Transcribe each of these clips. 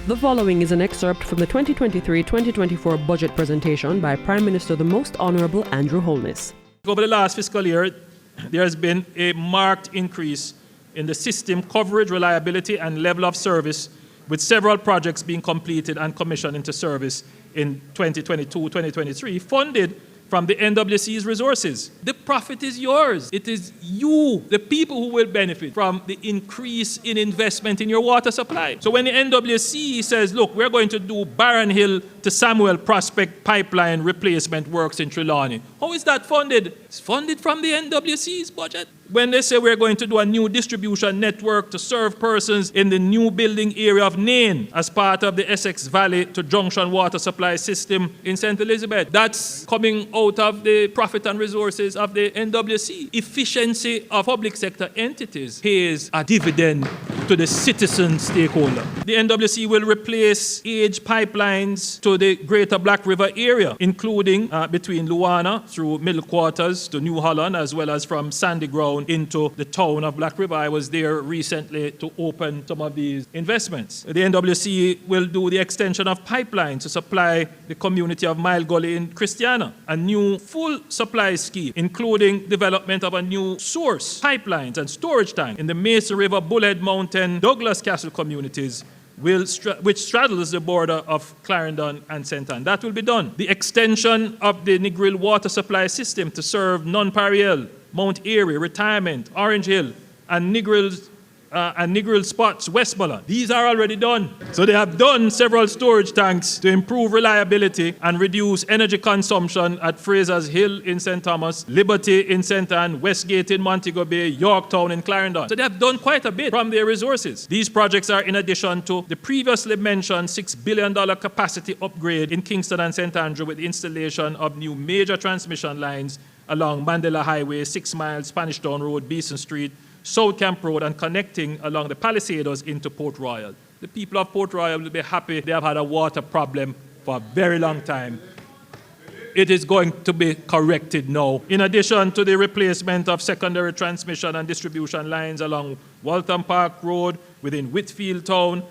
The following is an excerpt from the 2023-2024 budget presentation by Prime Minister the Most Honourable Andrew Holness. Over the last fiscal year, there has been a marked increase in the system coverage, reliability, and level of service, with several projects being completed and commissioned into service in 2022-2023, funded from the NWC's resources. The profit is yours. It is you, the people, who will benefit from the increase in investment in your water supply. So when the NWC says, look, we're going to do Barron Hill to Samuel Prospect pipeline replacement works in Trelawney, how is that funded? It's funded from the NWC's budget. When they say we're going to do a new distribution network to serve persons in the new building area of Nain as part of the Essex Valley to Junction water supply system in St. Elizabeth, that's coming out of the profit and resources of the NWC. Efficiency of public sector entities pays a dividend to the citizen stakeholder. The NWC will replace aged pipelines to the Greater Black River area, including between Luana through Middle Quarters to New Holland, as well as from Sandy Ground into the town of Black River. I was there recently to open some of these investments. The NWC will do the extension of pipelines to supply the community of Mile Gully in Christiana, a new full supply scheme, including development of a new source, pipelines and storage tank in the Mesa River, Bullhead Mountain, Douglas Castle communities, which straddles the border of Clarendon and St. Ann. That will be done. The extension of the Negril water supply system to serve Non-Pariel, Mount Airy, Retirement, Orange Hill, and Negril Spots, Westmoreland. These are already done. So they have done several storage tanks to improve reliability and reduce energy consumption at Fraser's Hill in St. Thomas, Liberty in St. Ann, Westgate in Montego Bay, Yorktown in Clarendon. So they have done quite a bit from their resources. These projects are in addition to the previously mentioned $6 billion capacity upgrade in Kingston and St. Andrew with the installation of new major transmission lines along Mandela Highway, 6 miles, Spanish Town Road, Beeson Street, South Camp Road, and connecting along the Palisadoes into Port Royal. The people of Port Royal will be happy. They have had a water problem for a very long time. It is going to be corrected now. In addition to the replacement of secondary transmission and distribution lines along Waltham Park Road within Whitfield Town,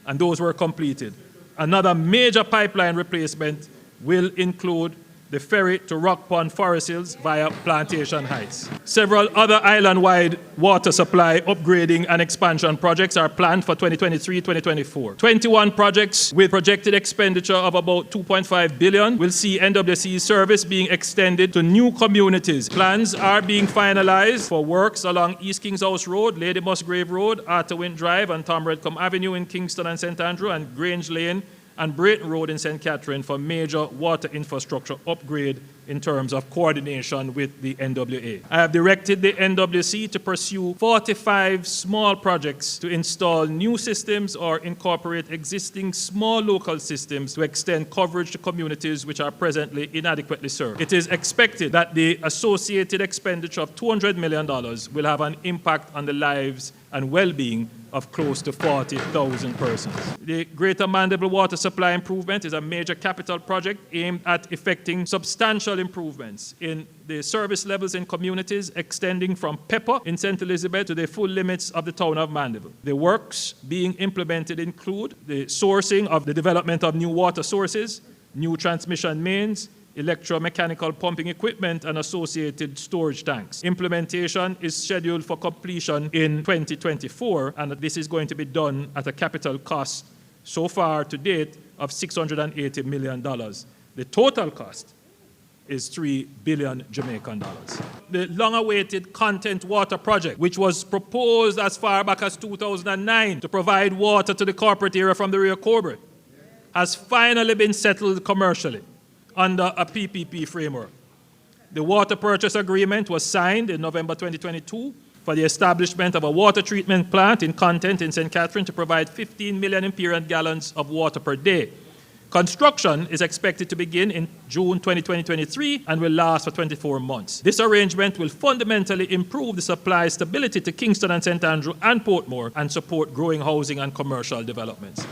and those were completed. Another major pipeline replacement will include the ferry to Rock Pond Forest Hills via Plantation Heights. Several other island-wide water supply upgrading and expansion projects are planned for 2023-2024. 21 projects with projected expenditure of about $2.5 billion will see NWC service being extended to new communities. Plans are being finalized for works along East Kings House Road, Lady Musgrave Road, Arthur Wint Drive, and Tom Redcombe Avenue in Kingston and St. Andrew, and Grange Lane and Brayton Road in St. Catherine for major water infrastructure upgrade in terms of coordination with the NWA. I have directed the NWC to pursue 45 small projects to install new systems or incorporate existing small local systems to extend coverage to communities which are presently inadequately served. It is expected that the associated expenditure of $200 million will have an impact on the lives and well-being of close to 40,000 persons. The Greater Mandeville Water Supply Improvement is a major capital project aimed at effecting substantial improvements in the service levels in communities extending from Pepper in St. Elizabeth to the full limits of the town of Mandeville. The works being implemented include the sourcing of the development of new water sources, new transmission mains, electromechanical pumping equipment, and associated storage tanks. Implementation is scheduled for completion in 2024, and this is going to be done at a capital cost so far to date of $680 million. The total cost is $3 billion Jamaican dollars. The long-awaited Content Water Project, which was proposed as far back as 2009 to provide water to the corporate area from the Rio Cobre, has finally been settled commercially under a PPP framework. The water purchase agreement was signed in November 2022 for the establishment of a water treatment plant in Content in St. Catherine to provide 15 million imperial gallons of water per day. Construction is expected to begin in June 2023 and will last for 24 months. This arrangement will fundamentally improve the supply stability to Kingston and St. Andrew and Portmore and support growing housing and commercial developments.